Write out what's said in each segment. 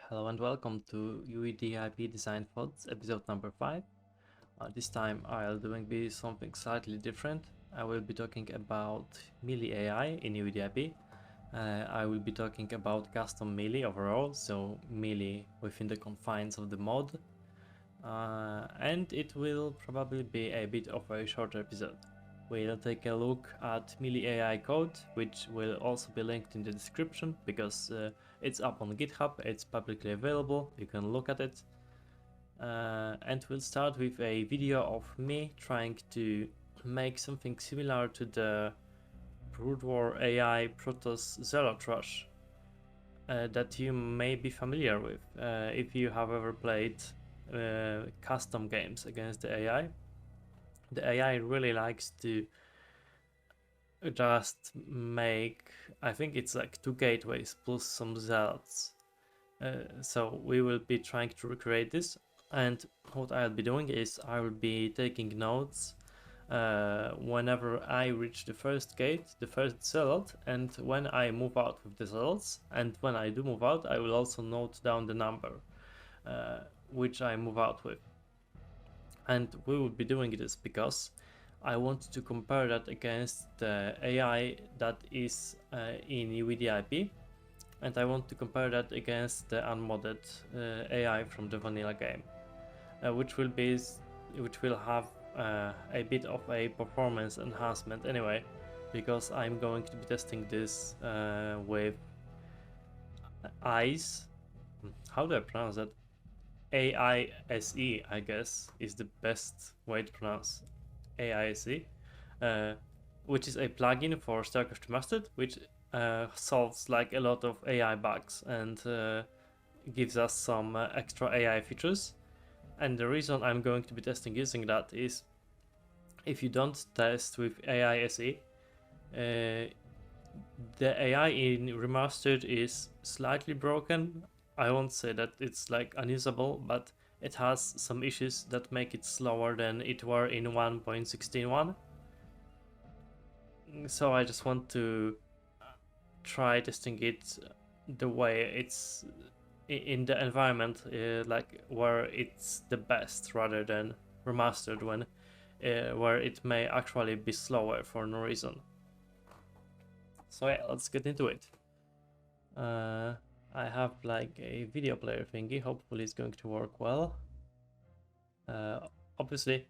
Hello and welcome to UEDAIP Design Thoughts, episode number 5. This time I'll doing something slightly different. I will be talking about melee AI in UEDAIP. I will be talking about custom melee overall, so melee within the confines of the mod. And it will probably be a bit of a shorter episode. We'll take a look at melee AI code, which will also be linked in the description because it's up on GitHub, it's publicly available, you can look at it. And we'll start with a video of me trying to make something similar to the Brood War AI Protoss Zealot Rush that you may be familiar with if you have ever played custom games against the AI. The AI really likes to just make, I think it's like 2 gateways plus some zealots. So we will be trying to recreate this, and what I'll be doing is I will be taking notes whenever I reach the first gate, the first zealot, and when I move out with the zealots, and when I do move out I will also note down the number which I move out with. And we will be doing this because I want to compare that against the AI that is in UEDAIP, and I want to compare that against the unmodded AI from the vanilla game, which will have a bit of a performance enhancement anyway, because I'm going to be testing this with eyes. How do I pronounce that? AISE, I guess, is the best way to pronounce AISE, which is a plugin for StarCraft Remastered, which solves like a lot of AI bugs and gives us some extra AI features. And the reason I'm going to be testing using that is if you don't test with AISE, the AI in Remastered is slightly broken. I won't say that it's like unusable, but it has some issues that make it slower than it were in 1.16.1. So I just want to try testing it the way it's in the environment, like where it's the best, rather than remastered when where it may actually be slower for no reason. So yeah, let's get into it. I have like a video player thingy, hopefully it's going to work well. Obviously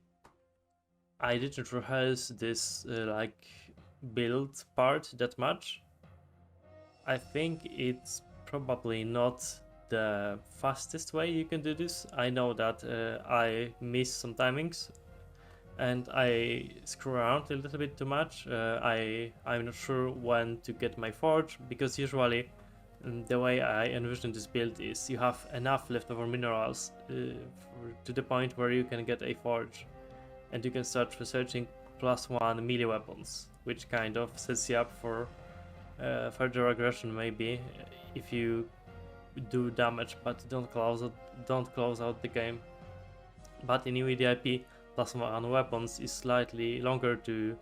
I didn't rehearse this like build part that much. I think it's probably not the fastest way you can do this. I know that I miss some timings and I screw around a little bit too much. I'm not sure when to get my forge, because usually the way I envision this build is you have enough leftover minerals to the point where you can get a forge, and you can start researching +1 melee weapons, which kind of sets you up for further aggression maybe if you do damage but don't close out the game. But in UEDAIP, +1 weapons is slightly longer to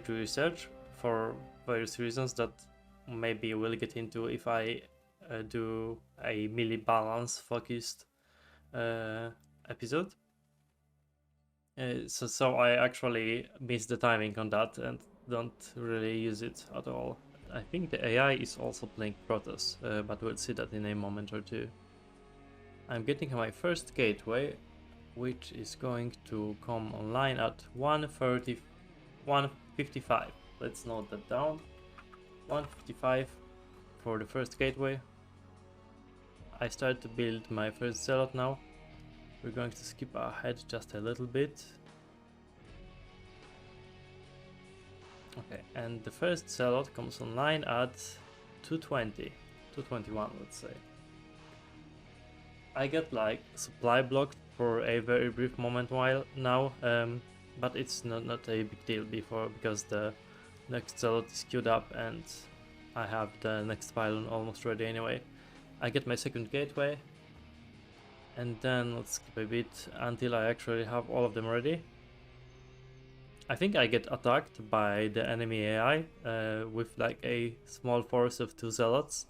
research for various reasons that maybe we'll get into if I do a melee balance focused episode. So I actually miss the timing on that and don't really use it at all. I think the AI is also playing Protoss, but we'll see that in a moment or two. I'm getting my first gateway, which is going to come online at 1:55. Let's note that down. 1:55 for the first gateway. I start to build my first zealot now. We're going to skip ahead just a little bit. Okay, and the first zealot comes online at 2:20, 2:21, let's say. I get like supply blocked for a very brief moment while now, but it's not a big deal because the next zealot is queued up and I have the next pylon almost ready anyway. I get my second gateway, and then let's skip a bit until I actually have all of them ready. I think I get attacked by the enemy AI with like a small force of 2 zealots,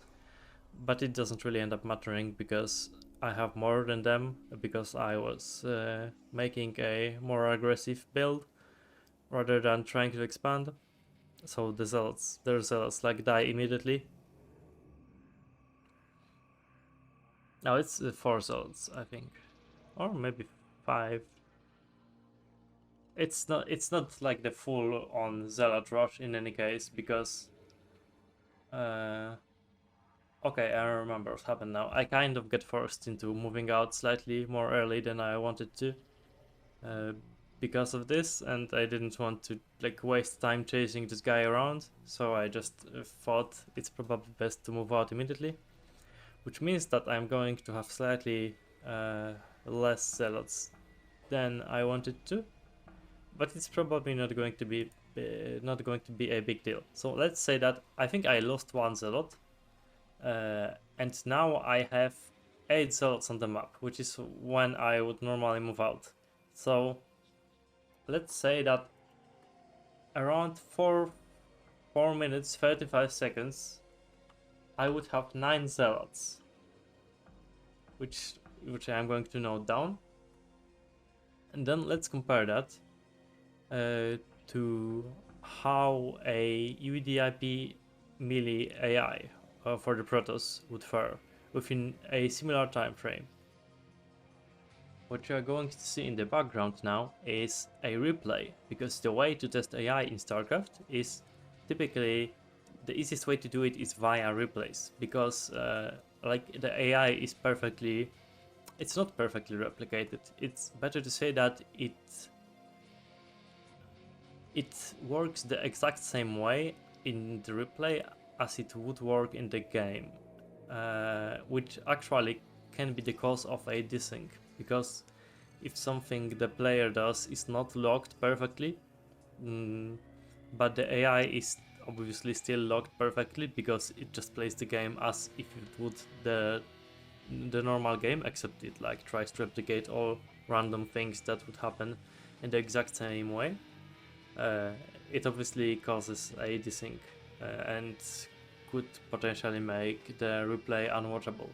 but it doesn't really end up mattering because I have more than them, because I was making a more aggressive build rather than trying to expand. So the zealots like die immediately. Now it's 4 zealots, I think, or maybe 5. It's not like the full on zealot rush in any case, because okay, I remember what happened now. I kind of get forced into moving out slightly more early than I wanted to, uh, because of this, and I didn't want to like waste time chasing this guy around, so I just thought it's probably best to move out immediately, which means that I'm going to have slightly less zealots than I wanted to, but it's probably not going to be a big deal. So let's say that I think I lost 1 zealot, and now I have 8 zealots on the map, which is when I would normally move out. So let's say that around 4 minutes 35 seconds I would have 9 zealots, which I'm going to note down. And then let's compare that to how a UEDAIP melee AI for the Protoss would fare within a similar time frame. What you are going to see in the background now is a replay, because the way to test AI in StarCraft is typically the easiest way to do it is via replays, because like the AI is it's not perfectly replicated. It's better to say that it works the exact same way in the replay as it would work in the game, which actually can be the cause of a desync, because if something the player does is not logged perfectly, but the AI is obviously still logged perfectly because it just plays the game as if it would the normal game, except it like tries to replicate all random things that would happen in the exact same way. It obviously causes a desync and could potentially make the replay unwatchable.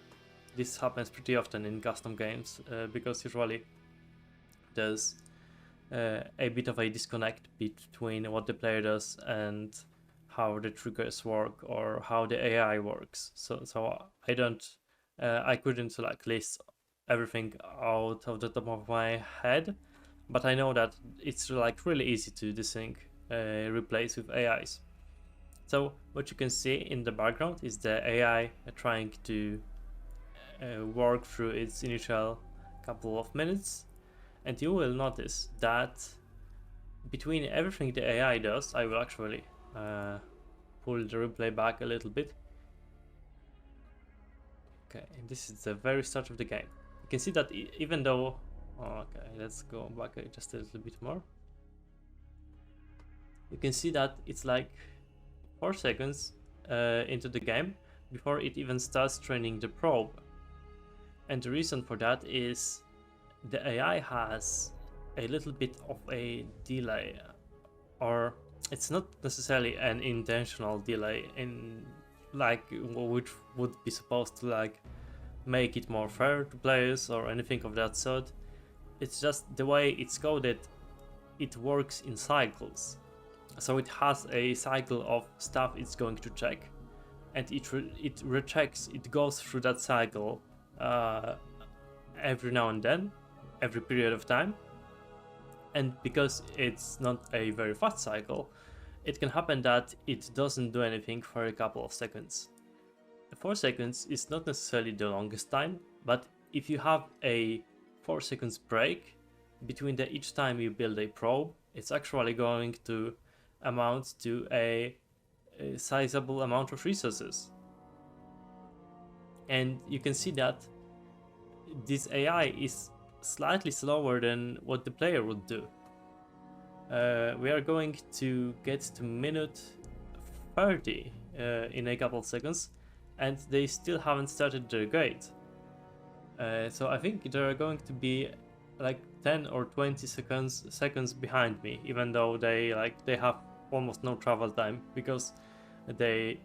This happens pretty often in custom games because usually there's a bit of a disconnect between what the player does and how the triggers work or how the AI works. So I couldn't like list everything out of the top of my head, but I know that it's like really easy to desync replays with AIs. So what you can see in the background is the AI trying to work through its initial couple of minutes, and you will notice that between everything the AI does, I will actually pull the replay back a little bit. Okay, and this is the very start of the game. You can see that even though, okay, let's go back just a little bit more. You can see that it's like 4 seconds into the game before it even starts training the probe. And the reason for that is the AI has a little bit of a delay, or it's not necessarily an intentional delay in like which would be supposed to like make it more fair to players or anything of that sort. It's just the way it's coded, it works in cycles. So it has a cycle of stuff it's going to check, and it rechecks, it goes through that cycle every now and then, every period of time. And because it's not a very fast cycle, it can happen that it doesn't do anything for a couple of seconds. 4 seconds is not necessarily the longest time, but if you have a 4 seconds break between each time you build a probe, it's actually going to amount to a sizable amount of resources. And you can see that this AI is slightly slower than what the player would do. We are going to get to minute 30 in a couple of seconds, and they still haven't started their gate. So I think they're going to be like 10 or 20 seconds behind me, even though they have almost no travel time, because they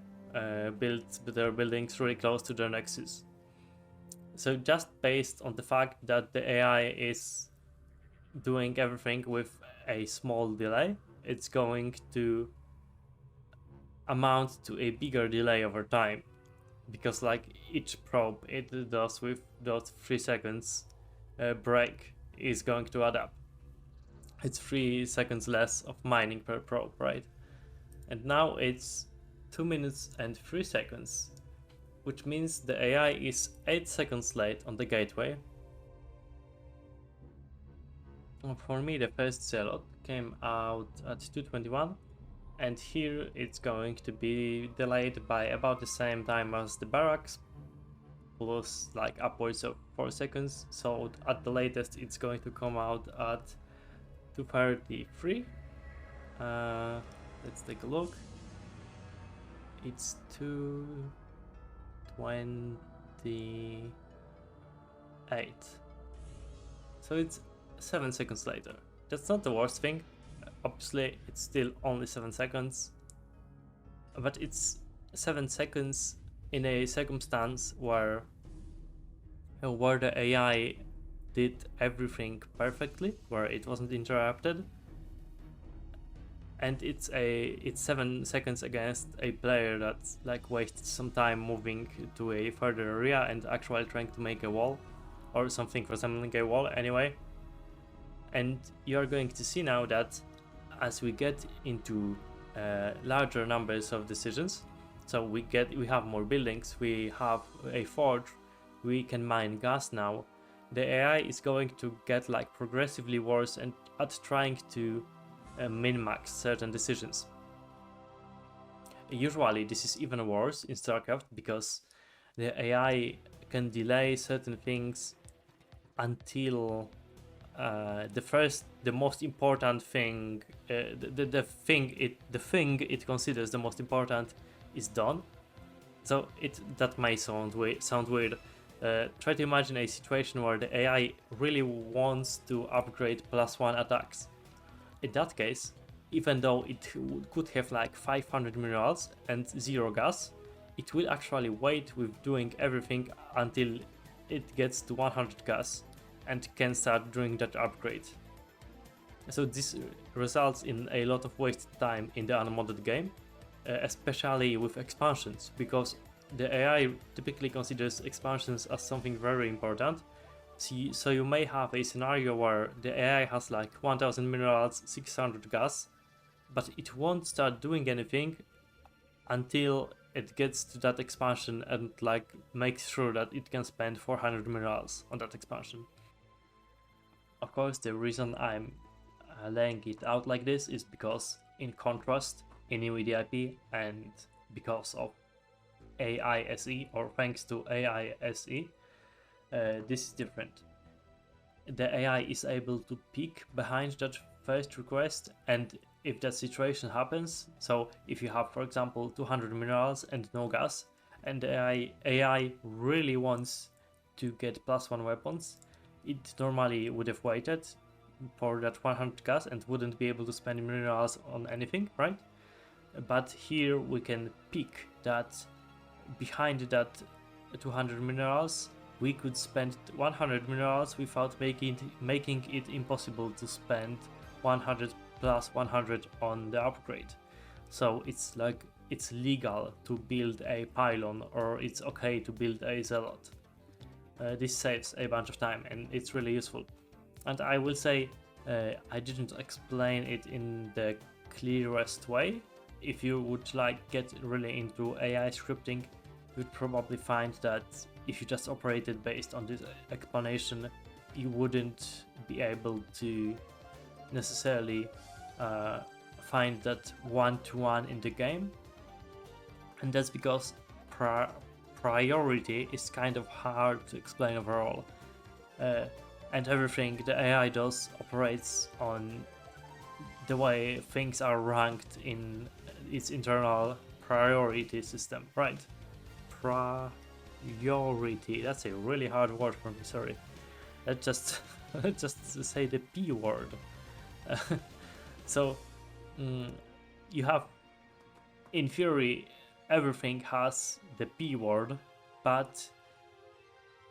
build their buildings really close to their nexus. So just based on the fact that the AI is doing everything with a small delay, it's going to amount to a bigger delay over time, because like each probe it does with those 3 seconds break is going to add up. It's 3 seconds less of mining per probe, right? And now it's 2 minutes and 3 seconds, which means the AI is 8 seconds late on the gateway. For me, the first zealot came out at 2:21, and here it's going to be delayed by about the same time as the barracks, plus like upwards of 4 seconds. So at the latest, it's going to come out at 2:33. Let's take a look. It's 2:28. So it's 7 seconds later. That's not the worst thing. Obviously, it's still only 7 seconds, but it's 7 seconds in a circumstance where the AI did everything perfectly, where it wasn't interrupted, and it's 7 seconds against a player that's like wasted some time moving to a further area and actually trying to make a wall or something resembling a wall anyway. And you're going to see now that as we get into larger numbers of decisions, so we have more buildings, we have a forge, we can mine gas now, the AI is going to get like progressively worse and at trying to min-max certain decisions. Usually this is even worse in StarCraft because the AI can delay certain things until the most important thing, the thing it considers the most important is done. So that may sound weird. Try to imagine a situation where the AI really wants to upgrade +1 attacks. In that case, even though it could have like 500 minerals and 0 gas, it will actually wait with doing everything until it gets to 100 gas and can start doing that upgrade. So this results in a lot of wasted time in the unmodded game, especially with expansions, because the AI typically considers expansions as something very important. So you may have a scenario where the AI has like 1000 minerals, 600 gas, but it won't start doing anything until it gets to that expansion and like makes sure that it can spend 400 minerals on that expansion. Of course, the reason I'm laying it out like this is because, in contrast, in UEDAIP and because of AISE, or thanks to AISE, this is different. The AI is able to peek behind that first request, and if that situation happens, so if you have, for example, 200 minerals and no gas, and the AI really wants to get +1 weapons, it normally would have waited for that 100 gas and wouldn't be able to spend minerals on anything, right? But here we can peek that behind that 200 minerals we could spend 100 minerals without making it impossible to spend 100 plus 100 on the upgrade. So it's like it's legal to build a pylon, or it's okay to build a zealot. This saves a bunch of time and it's really useful. And I will say I didn't explain it in the clearest way. If you would like get really into AI scripting, you'd probably find that if you just operated based on this explanation, you wouldn't be able to necessarily find that one-to-one in the game. And that's because priority is kind of hard to explain overall. And everything the AI does operates on the way things are ranked in its internal priority system, right? Priority, that's a really hard word for me, sorry. Let's just say the P word. So you have, in theory, everything has the P word, but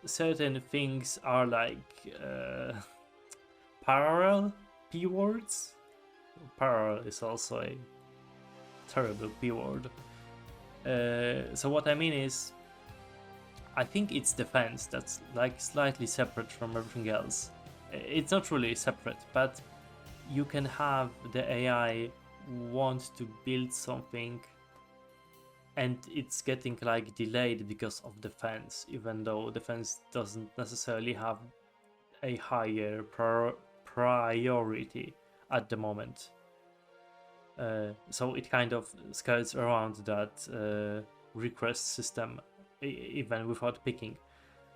certain things are like parallel P words. Parallel is also a terrible P word. So what I mean is, I think it's defense that's like slightly separate from everything else. It's not really separate, but you can have the AI want to build something and it's getting like delayed because of defense, even though defense doesn't necessarily have a higher priority at the moment. So it kind of skirts around that request system even without picking,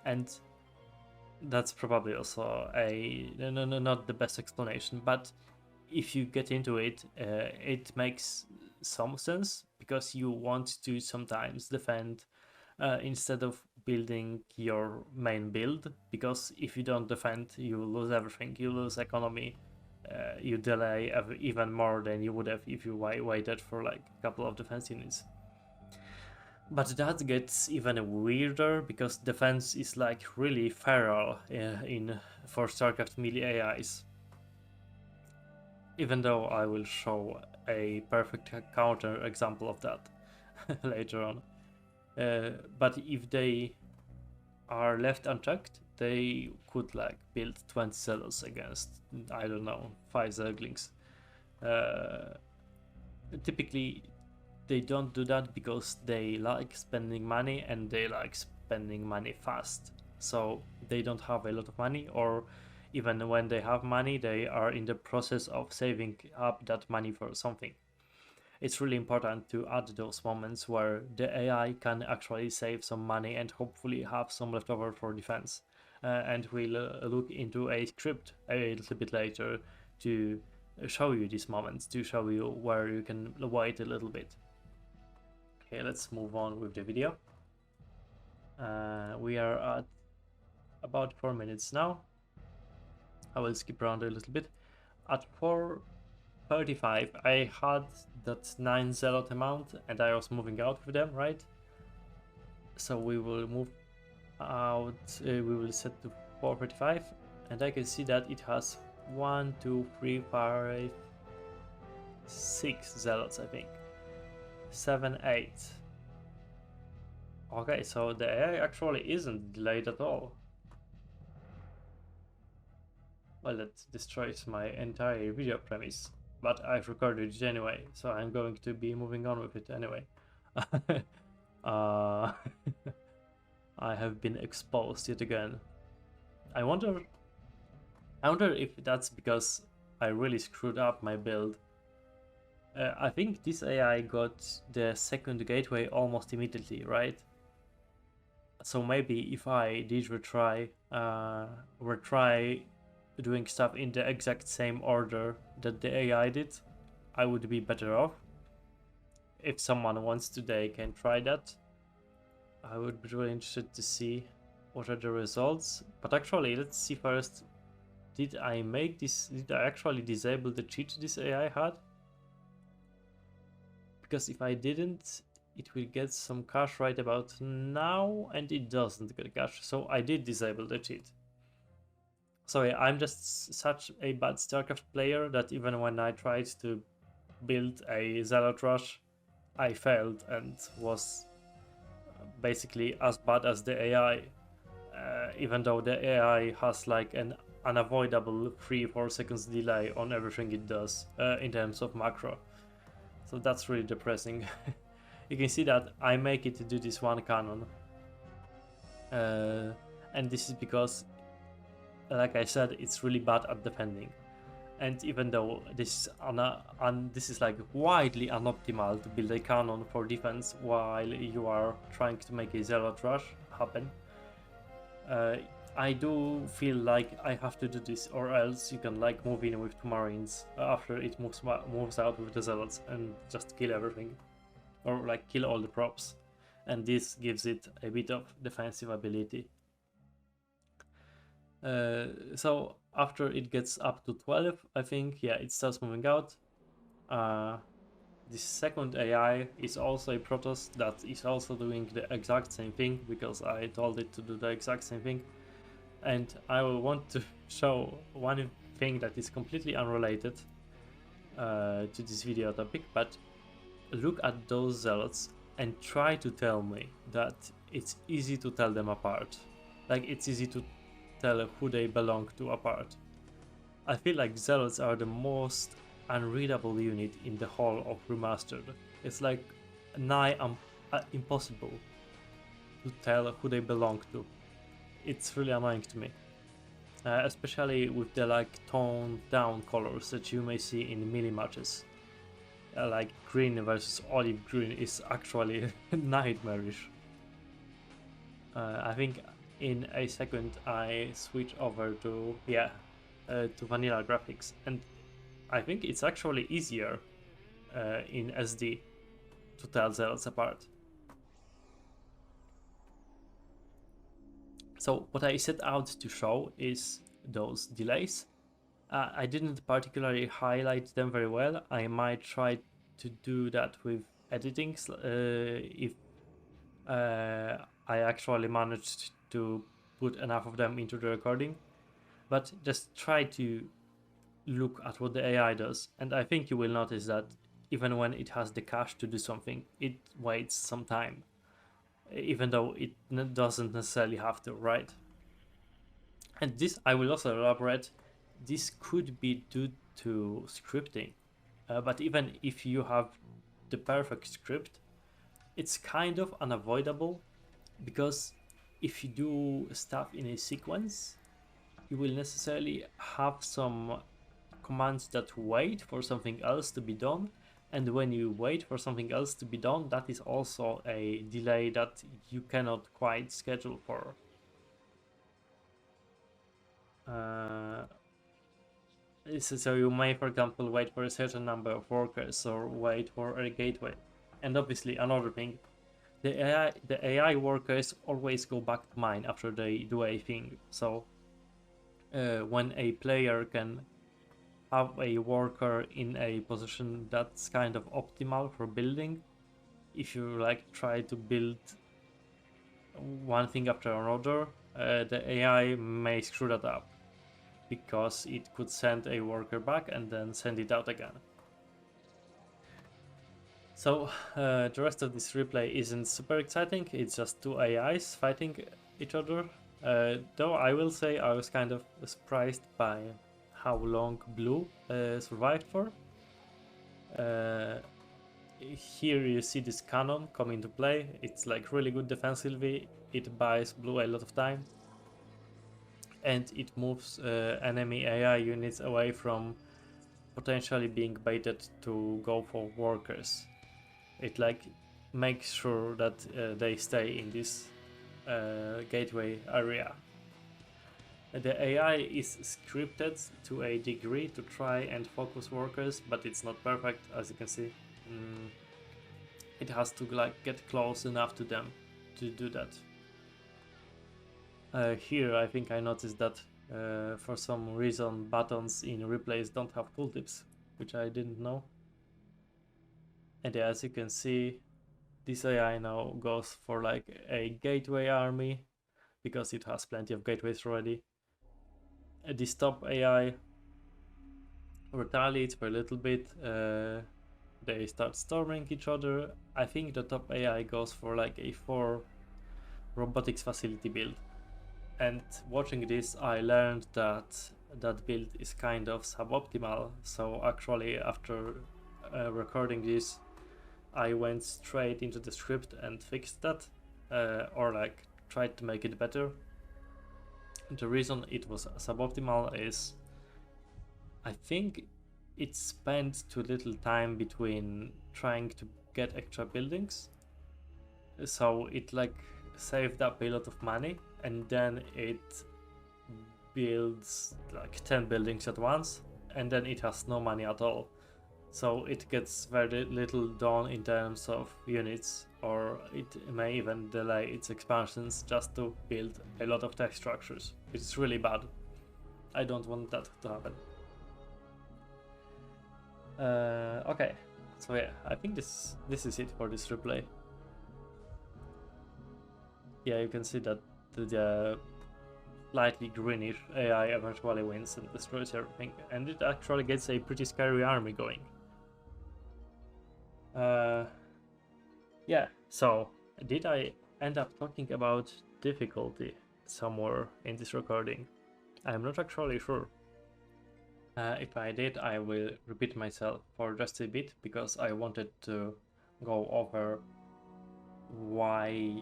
and that's probably also a not the best explanation, but if you get into it, it makes some sense because you want to sometimes defend instead of building your main build, because if you don't defend you lose everything, you lose economy, you delay even more than you would have if you waited for like a couple of defense units. But that gets even weirder because defense is like really feral in for StarCraft melee AIs. Even though I will show a perfect counter example of that later on. But if they are left unchecked, they could like build 20 zealots against, I don't know, 5 zerglings. Typically, they don't do that because they like spending money and they like spending money fast. So they don't have a lot of money, or even when they have money, they are in the process of saving up that money for something. It's really important to add those moments where the AI can actually save some money and hopefully have some leftover for defense. And we'll look into a script a little bit later to show you these moments, to show you where you can wait a little bit. Okay, let's move on with the video. We are at about 4 minutes now. I will skip around a little bit. At 4:35, I had that 9 zealot amount and I was moving out with them, right? So we will move out, we will set to 4:35, and I can see that it has 1, 2, 3, 5, 6 zealots, I think. 7, 8. Okay, so the AI actually isn't delayed at all. Well, that destroys my entire video premise, but I've recorded it anyway, so I'm going to be moving on with it anyway. I have been exposed yet again. I wonder if that's because I really screwed up my build. I think this AI got the second gateway almost immediately, right? So maybe if I did retry doing stuff in the exact same order that the AI did, I would be better off. If someone wants to, they can try that. I would be really interested to see what are the results. But actually, let's see first. Did I actually disable the cheat this AI had? Because if I didn't, it will get some cash right about now, and it doesn't get cash. So I did disable the cheat. Sorry, I'm just such a bad StarCraft player that even when I tried to build a Zealot Rush, I failed and was basically as bad as the AI, even though the AI has like an unavoidable 3-4 seconds delay on everything it does in terms of macro. So that's really depressing. You can see that I make it to do this one cannon. And this is because, like I said, it's really bad at defending. And even though this is like widely unoptimal to build a cannon for defense while you are trying to make a zealot rush happen, I do feel like I have to do this, or else you can like move in with 2 marines after it moves out with the zealots and just kill everything, or like kill all the props, and this gives it a bit of defensive ability. So after it gets up to 12, I think, yeah, it starts moving out. this second AI is also a Protoss that is also doing the exact same thing, because I told it to do the exact same thing. And I will want to show one thing that is completely unrelated to this video topic, but look at those zealots and try to tell me that it's easy to tell them apart. Like, it's easy to tell who they belong to apart. I feel like zealots are the most unreadable unit in the whole of Remastered. It's like nigh impossible to tell who they belong to. It's really annoying to me. Especially with the like toned down colors that you may see in melee matches. Like green versus olive green is actually nightmarish. I think in a second I switch over to vanilla graphics, and I think it's actually easier in SD to tell zealots apart. So what I set out to show is those delays. I didn't particularly highlight them very well. I might try to do that with editing if I actually managed to put enough of them into the recording. But just try to look at what the AI does, and I think you will notice that even when it has the cache to do something, it waits some time, even though it doesn't necessarily have to, right? And this, I will also elaborate, this could be due to scripting, but even if you have the perfect script, it's kind of unavoidable, because if you do stuff in a sequence, you will necessarily have some commands that wait for something else to be done, and when you wait for something else to be done, that is also a delay that you cannot quite schedule for. So you may, for example, wait for a certain number of workers or wait for a gateway. And obviously another thing, the AI workers always go back to mine after they do a thing. So when a player can have a worker in a position that's kind of optimal for building, if you like try to build one thing after another, the AI may screw that up, because it could send a worker back and then send it out again. So the rest of this replay isn't super exciting, it's just two AIs fighting each other, though I will say I was kind of surprised by how long blue survived for. Here you see this cannon come into play. It's like really good defensively, it buys blue a lot of time, and it moves enemy AI units away from potentially being baited to go for workers. It like makes sure that they stay in this gateway area. The AI is scripted to a degree to try and focus workers, but it's not perfect, as you can see. It has to like get close enough to them to do that. Here I think I noticed that for some reason buttons in replays don't have tooltips, which I didn't know. And as you can see, this AI now goes for like a gateway army, because it has plenty of gateways already. This top AI retaliates for a little bit. They start storming each other. I think the top AI goes for like a 4 robotics facility build. And watching this, I learned that that build is kind of suboptimal. So actually, after recording this, I went straight into the script and fixed that, or like tried to make it better. The reason it was suboptimal is I think it spent too little time between trying to get extra buildings, so it like saved up a lot of money, and then it builds like 10 buildings at once, and then it has no money at all. So it gets very little done in terms of units, or it may even delay its expansions just to build a lot of tech structures. It's really bad. I don't want that to happen. Okay, So yeah, I think this is it for this replay. Yeah, you can see that the slightly greenish AI eventually wins and destroys everything, and it actually gets a pretty scary army going. Yeah, so did I end up talking about difficulty somewhere in this recording? I'm not actually sure. If I did, I will repeat myself for just a bit because I wanted to go over why,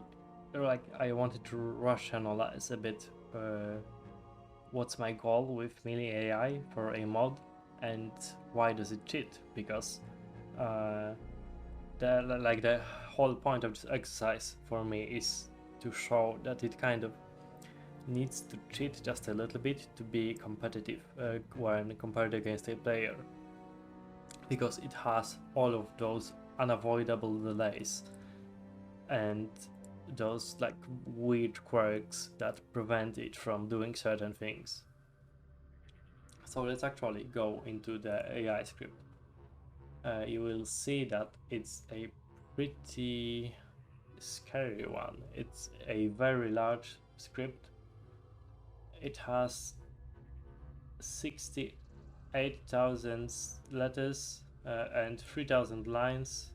like, I wanted to rationalize a bit what's my goal with melee AI for a mod and why does it cheat, because the whole point of this exercise for me is to show that it kind of needs to cheat just a little bit to be competitive when compared against a player, because it has all of those unavoidable delays and those like weird quirks that prevent it from doing certain things. So let's actually go into the AI script. You will see that it's a pretty scary one. It's a very large script. It has 68,000 letters and 3,000 lines.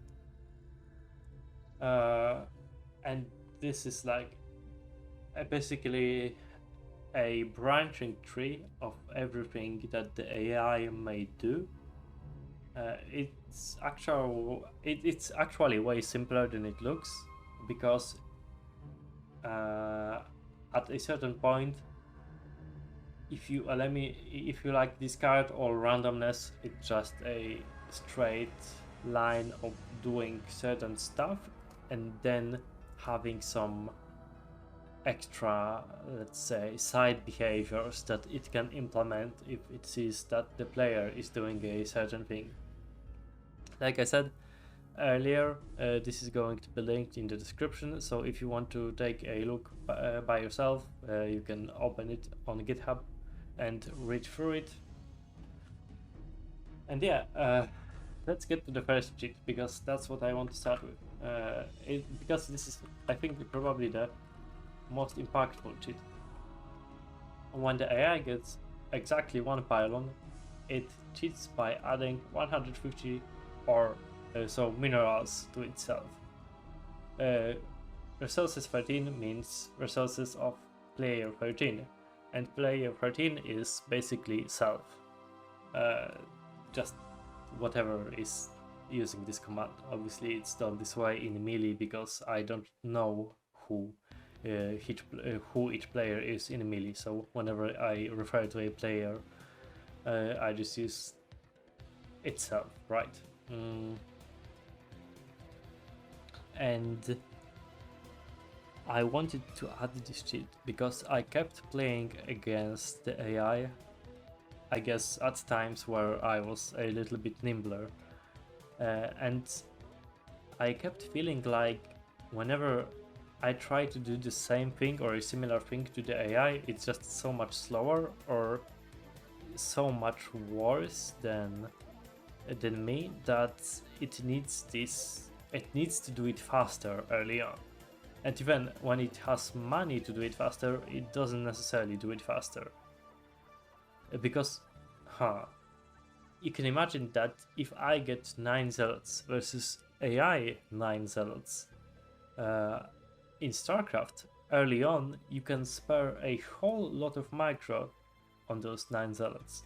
And this is like basically a branching tree of everything that the AI may do. It's actually way simpler than it looks, because at a certain point, if you like discard all randomness, it's just a straight line of doing certain stuff and then having some extra, let's say, side behaviors that it can implement if it sees that the player is doing a certain thing. Like I said earlier, this is going to be linked in the description, so if you want to take a look by yourself, you can open it on GitHub and read through it. And yeah, let's get to the first cheat, because that's what I want to start with. Because this is, I think, probably the most impactful cheat. When the AI gets exactly one pylon, it cheats by adding 150 or so minerals to itself. Resources 13 means resources of player 13, and player 13 is basically self. Just whatever is using this command. Obviously it's done this way in melee because I don't know who each player is in melee, so whenever I refer to a player, I just use itself, right? And I wanted to add this cheat because I kept playing against the AI, I guess at times where I was a little bit nimbler, and I kept feeling like whenever I try to do the same thing or a similar thing to the AI, it's just so much slower or so much worse than me that it needs to do it faster early on. And even when it has money to do it faster, it doesn't necessarily do it faster. Because, you can imagine that if I get 9 zealots versus AI 9 zealots, in StarCraft, early on, you can spare a whole lot of micro on those 9 zealots.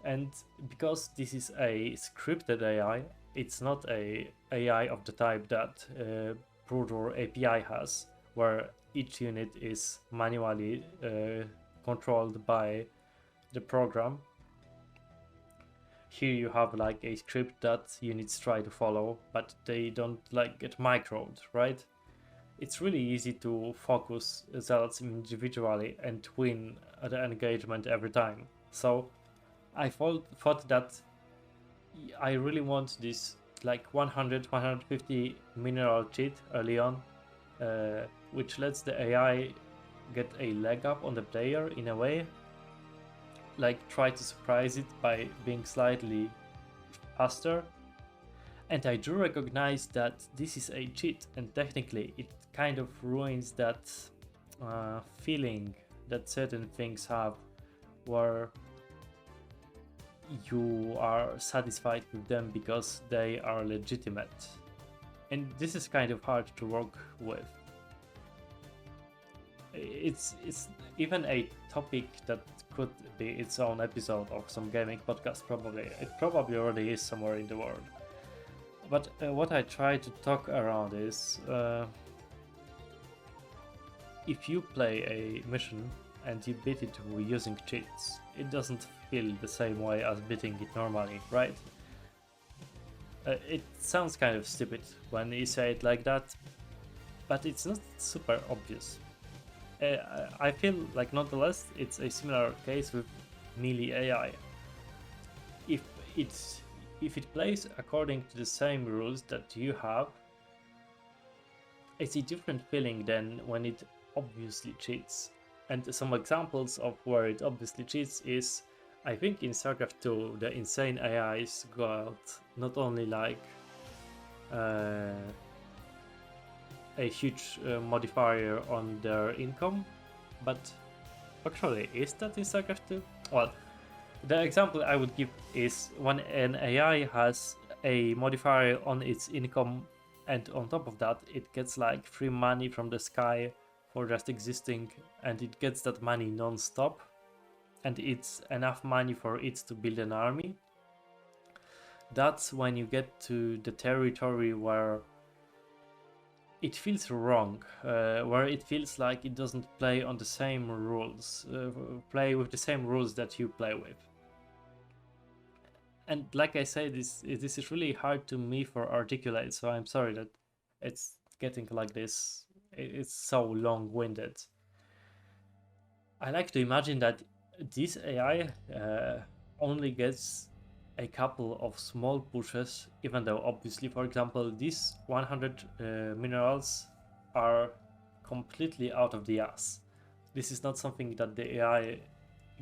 And because this is a scripted AI, it's not a AI of the type that Broodor API has, where each unit is manually controlled by the program. Here you have like a script that units try to follow, but they don't like get microed, right? It's really easy to focus zealots individually and win the engagement every time. So I thought that I really want this like 150 mineral cheat early on, which lets the AI get a leg up on the player in a way, like try to surprise it by being slightly faster, And I do recognize that this is a cheat, and technically it kind of ruins that feeling that certain things have, where you are satisfied with them because they are legitimate. And this is kind of hard to work with. It's even a topic that could be its own episode of some gaming podcast. Probably it probably already is somewhere in the world. But what I try to talk around is if you play a mission and you beat it using cheats, it doesn't feel the same way as beating it normally, right? It sounds kind of stupid when you say it like that, but it's not super obvious. I feel like nonetheless it's a similar case with melee AI. If it plays according to the same rules that you have, it's a different feeling than when it obviously cheats. And some examples of where it obviously cheats is, I think in StarCraft 2 the insane AIs got not only like a huge modifier on their income, but actually, is that in StarCraft 2? Well, the example I would give is when an AI has a modifier on its income, and on top of that, it gets like free money from the sky for just existing, and it gets that money non-stop, and it's enough money for it to build an army. That's when you get to the territory where it feels wrong, where it feels like it doesn't play on the same rules, play with the same rules that you play with. And like I say, this is really hard to me for articulate, so I'm sorry that it's getting like this. It's so long-winded. I like to imagine that this AI only gets a couple of small pushes, even though obviously, for example, these 100 minerals are completely out of the ass. This is not something that the AI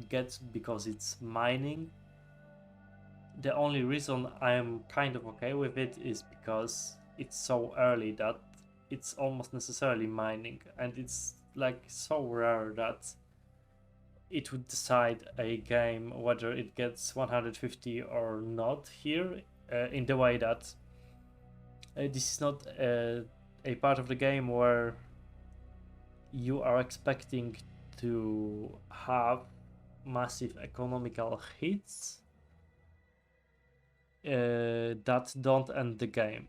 gets because it's mining. The only reason I'm kind of okay with it is because it's so early that it's almost necessarily mining, and it's like so rare that it would decide a game whether it gets 150 or not here, in the way that this is not a part of the game where you are expecting to have massive economical hits that don't end the game.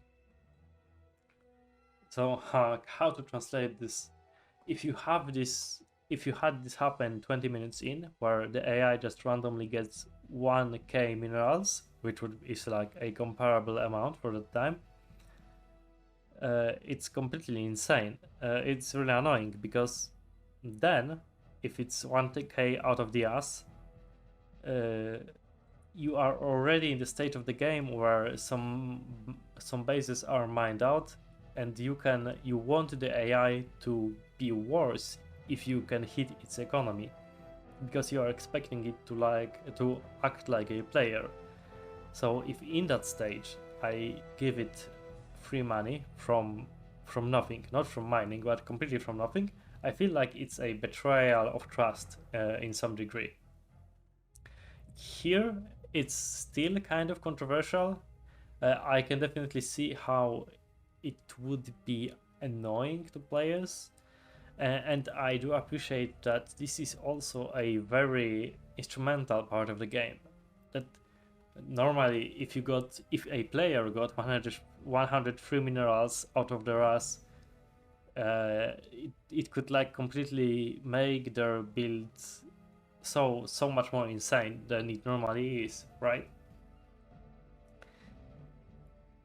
So how to translate this? If you had this happen 20 minutes in, where the AI just randomly gets 1k minerals, which is like a comparable amount for the time, it's completely insane. It's really annoying because then, if it's 1k out of the ass, you are already in the state of the game where some bases are mined out, and you want the AI to be worse if you can hit its economy, because you are expecting it to act like a player. So if in that stage I give it free money from nothing, not from mining, but completely from nothing, I feel like it's a betrayal of trust in some degree. Here it's still kind of controversial. I can definitely see how it would be annoying to players, and I do appreciate that this is also a very instrumental part of the game. That normally, if a player got 100 free minerals out of their ass, it could like completely make their build so much more insane than it normally is, right?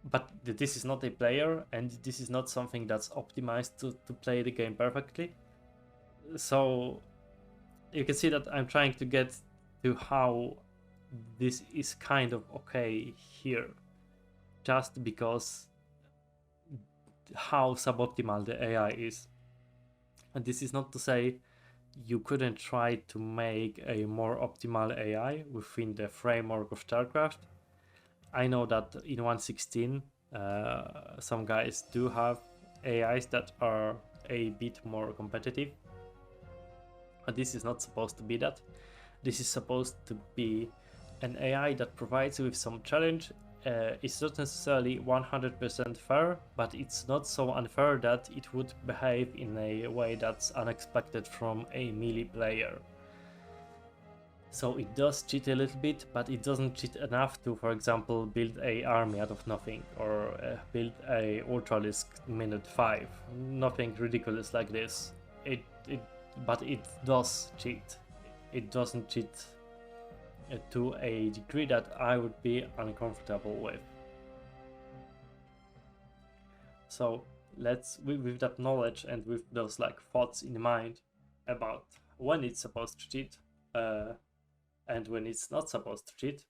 But this is not a player, and this is not something that's optimized to play the game perfectly. So you can see that I'm trying to get to how this is kind of okay here, just because how suboptimal the AI is. And this is not to say you couldn't try to make a more optimal AI within the framework of StarCraft. I know that in 1.16 Some guys do have AIs that are a bit more competitive, but this is not supposed to be that. This is supposed to be an AI that provides you with some challenge. It's not necessarily 100% fair, but it's not so unfair that it would behave in a way that's unexpected from a melee player. So it does cheat a little bit, but it doesn't cheat enough to, for example, build a army out of nothing, or build a Ultralisk minute 5. Nothing ridiculous like this. But it does cheat. It doesn't cheat to a degree that I would be uncomfortable with. So let's, with that knowledge and with those like thoughts in mind about when it's supposed to cheat, and when it's not supposed to cheat,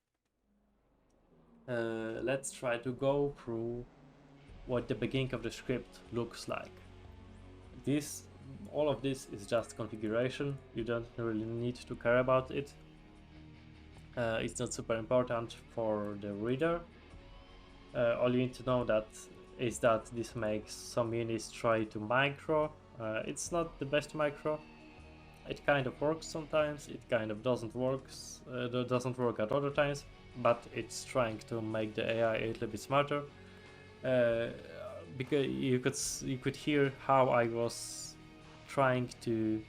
let's try to go through what the beginning of the script looks like. All of this is just configuration. You don't really need to care about it. It's not super important for the reader. All you need to know is that this makes some units try to micro. It's not the best micro. It kind of works sometimes, it kind of doesn't work at other times, but it's trying to make the AI a little bit smarter. Because you could hear how I was trying to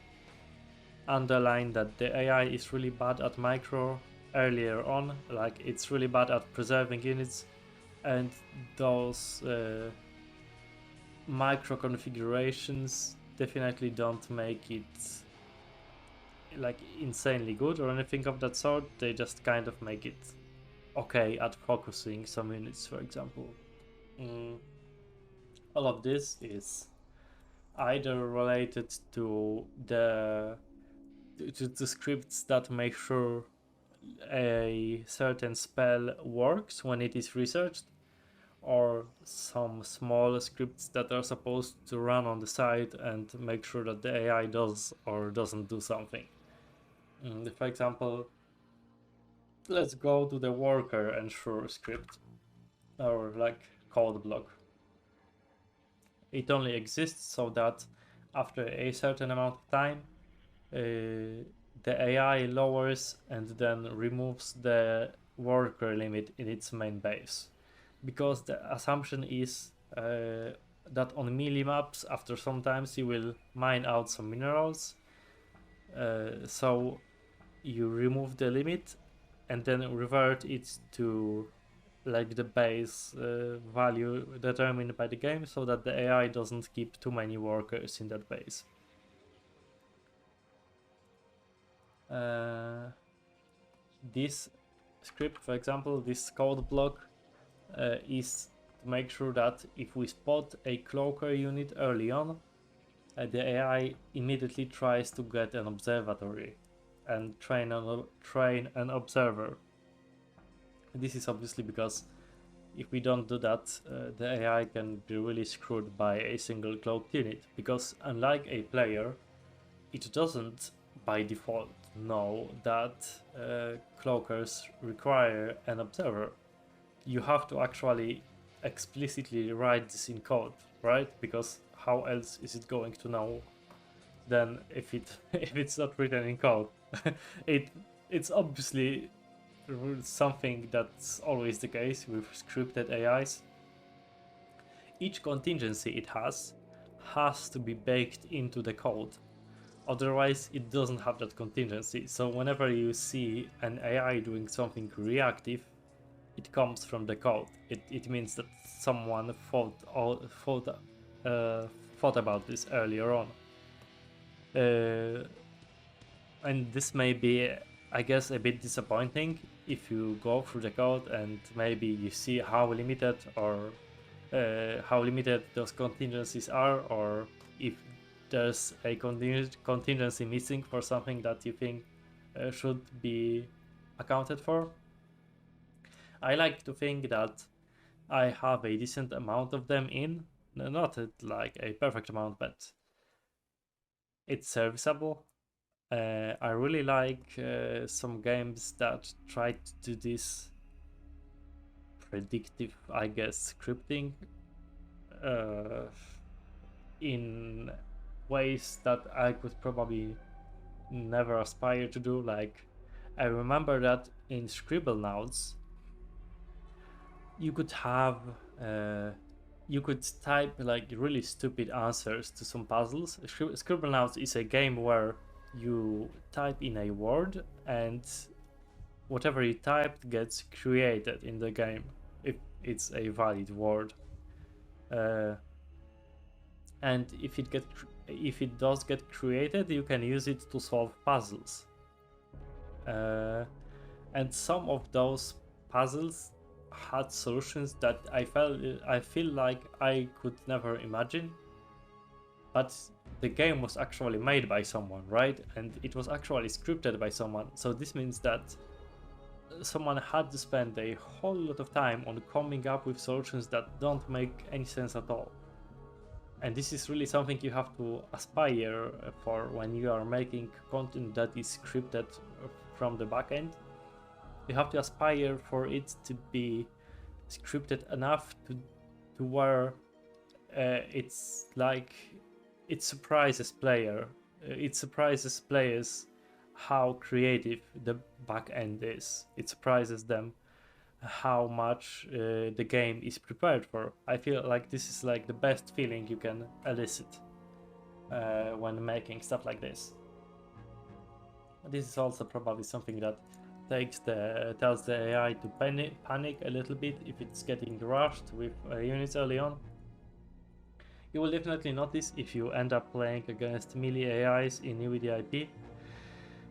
underline that the AI is really bad at micro earlier on, like it's really bad at preserving units, and those micro configurations definitely don't make it like insanely good or anything of that sort. They just kind of make it okay at focusing some units, for example. All of this is either related to the scripts that make sure a certain spell works when it is researched, or some small scripts that are supposed to run on the side and make sure that the AI does or doesn't do something. For example, let's go to the worker ensure script, or like code block. It only exists so that after a certain amount of time, the AI lowers and then removes the worker limit in its main base. Because the assumption is that on melee maps, after some times you will mine out some minerals, so you remove the limit and then revert it to like the base value determined by the game, so that the AI doesn't keep too many workers in that base. This script, for example, this code block is to make sure that if we spot a cloaker unit early on, the AI immediately tries to get an observatory and train an observer. This is obviously because if we don't do that, the AI can be really screwed by a single cloaked unit, because unlike a player, it doesn't by default know that cloakers require an observer. You have to actually explicitly write this in code, right? Because how else is it going to know then if it's not written in code? It's obviously something that's always the case with scripted AIs. Each contingency it has to be baked into the code. Otherwise, it doesn't have that contingency. So whenever you see an AI doing something reactive, it comes from the code. It means that someone thought about this earlier on. And this may be, I guess, a bit disappointing if you go through the code and maybe you see how limited those contingencies are, or if there's a contingency missing for something that you think should be accounted for. I like to think that I have a decent amount of them in, not like a perfect amount, but it's serviceable. I really like some games that try to do this predictive, I guess, scripting in ways that I could probably never aspire to do. Like, I remember that in Scribblenauts, you could have you could type like really stupid answers to some puzzles. Scribblenauts is a game where you type in a word and whatever you typed gets created in the game if it's a valid word. And if it does get created, you can use it to solve puzzles. And some of those puzzles had solutions that I feel like I could never imagine. But the game was actually made by someone, right? And it was actually scripted by someone. So this means that someone had to spend a whole lot of time on coming up with solutions that don't make any sense at all. And this is really something you have to aspire for when you are making content that is scripted from the backend. You have to aspire for it to be scripted enough to where it's like it surprises players how creative the backend is. It surprises them how much the game is prepared for. I feel like this is like the best feeling you can elicit when making stuff like this. This is also probably something that tells the AI to panic a little bit if it's getting rushed with units early on. You will definitely notice if you end up playing against melee AIs in UEDAIP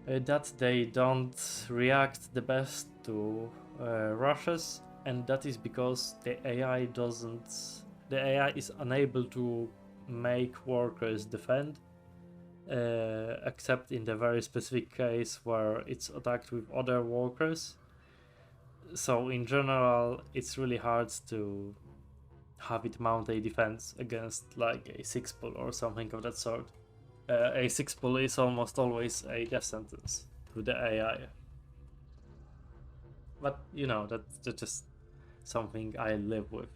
that they don't react the best to rushes, and that is because the AI is unable to make workers defend, except in the very specific case where it's attacked with other workers. So in general, it's really hard to have it mount a defense against like a 6-pull or something of that sort. A 6-pull is almost always a death sentence to the AI. But you know, that's just something I live with.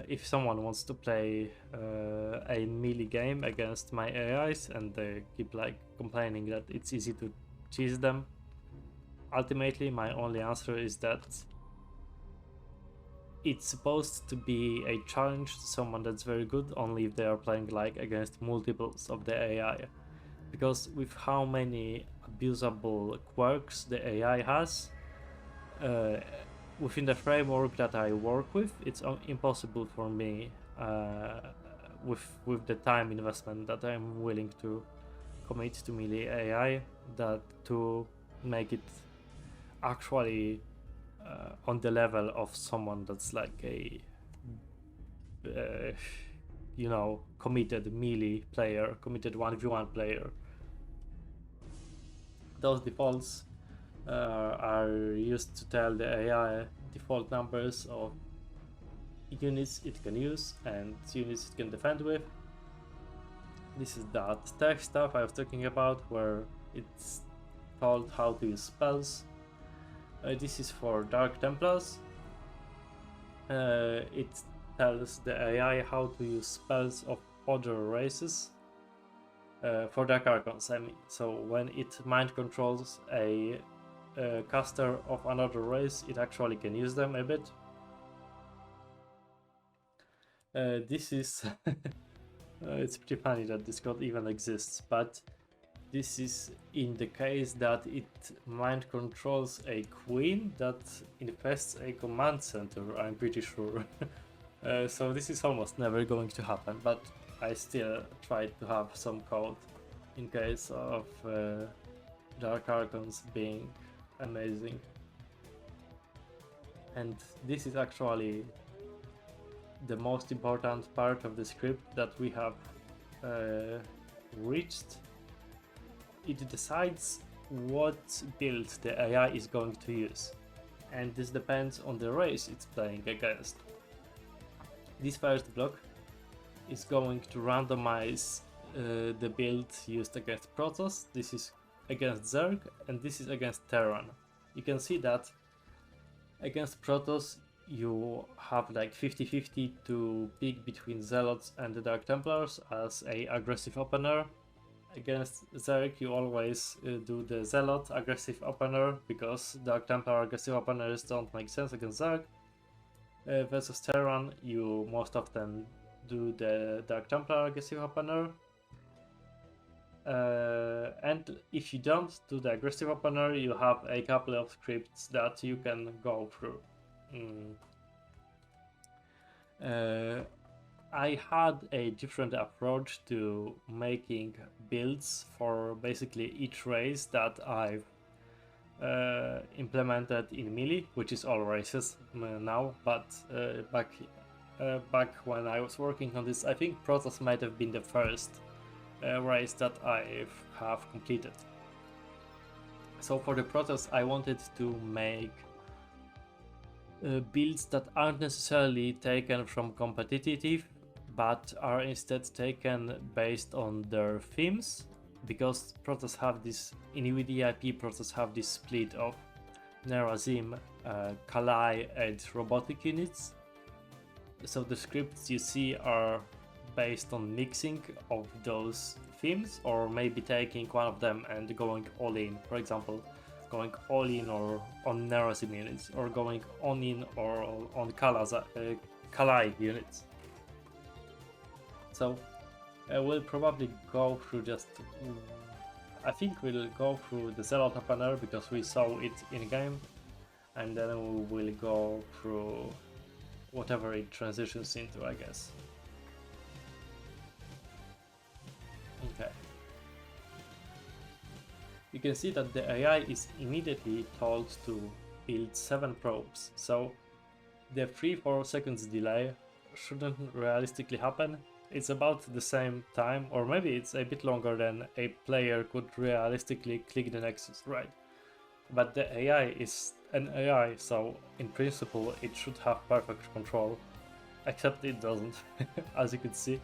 If someone wants to play a melee game against my AIs and they keep like complaining that it's easy to cheese them, ultimately my only answer is that it's supposed to be a challenge to someone that's very good only if they are playing like against multiples of the AI. Because with how many abusable quirks the AI has, within the framework that I work with, it's impossible for me, with the time investment that I'm willing to commit to melee AI, that to make it actually on the level of someone that's like a committed melee player, committed 1v1 player. Those defaults are used to tell the AI default numbers of units it can use and units it can defend with. This is that tech stuff I was talking about, where it's told how to use spells. This is for Dark Templars. It tells the AI how to use spells of other races. For Dark Archons, I mean. So when it mind controls a caster of another race, it actually can use them a bit. This is it's pretty funny that this code even exists, but this is in the case that it mind controls a queen that infests a command center, I'm pretty sure. So this is almost never going to happen, but I still try to have some code in case of Dark Archons being amazing. And this is actually the most important part of the script that we have reached. It decides what build the AI is going to use, and this depends on the race it's playing against. This first block is going to randomize the build used against Protoss. This is against Zerg, and this is against Terran. You can see that Against Protoss, you have like 50-50 to pick between Zealots and the Dark Templars as a aggressive opener. Against Zerg, you always do the Zealot aggressive opener, because Dark Templar aggressive openers don't make sense against Zerg. Versus Terran, you most often do the Dark Templar aggressive opener. And if you don't do the aggressive opener, you have a couple of scripts that you can go through. I had a different approach to making builds for basically each race that I've implemented in melee, which is all races now, but back when I was working on this, I think Protoss might have been the first race that I have completed. So for the Protoss, I wanted to make builds that aren't necessarily taken from competitive, but are instead taken based on their themes, because Protoss have this, in UEDAIP Protoss have this split of Nerazim, Kalai and robotic units. So the scripts you see are based on mixing of those themes, or maybe taking one of them and going all in. For example, going all in or on Nerazim units, or going on in or on Kalai units. So we'll probably go through I think we'll go through the Zealot opener because we saw it in game, and then we will go through whatever it transitions into, I guess. Okay. You can see that the AI is immediately told to build 7 probes, so the 3-4 seconds delay shouldn't realistically happen. It's about the same time, or maybe it's a bit longer than a player could realistically click the Nexus, right? But the AI is an AI, so in principle it should have perfect control, except it doesn't, as you can see.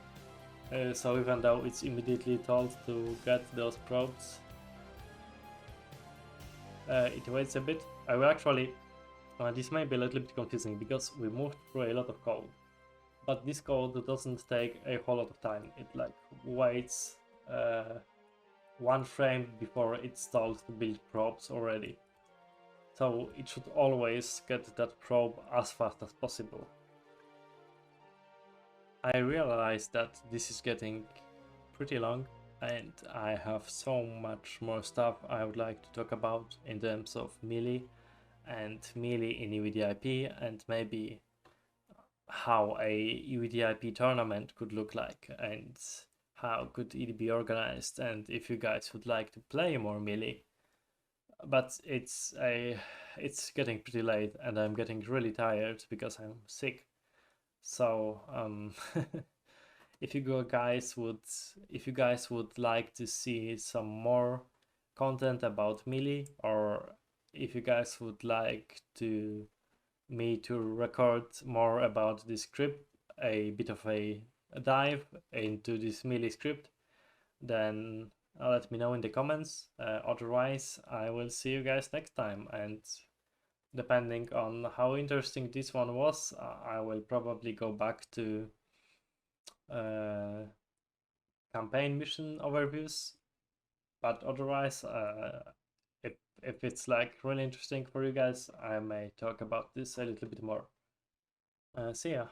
So even though it's immediately told to get those probes, it waits a bit. I will actually, this may be a little bit confusing because we moved through a lot of code, but this code doesn't take a whole lot of time. It like waits 1 frame before it starts to build probes already. So it should always get that probe as fast as possible. I realize that this is getting pretty long, and I have so much more stuff I would like to talk about in terms of melee and melee in UEDIP, and maybe how a UEDIP tournament could look like, and how could it be organized, and if you guys would like to play more melee. But it's getting pretty late, and I'm getting really tired because I'm sick. So if you guys would like to see some more content about melee, or if you guys would like me to record more about this script, a bit of a dive into this melee script, then let me know in the comments. Otherwise, I will see you guys next time, and depending on how interesting this one was, I will probably go back to campaign mission overviews. But otherwise, if it's like really interesting for you guys, I may talk about this a little bit more. See ya.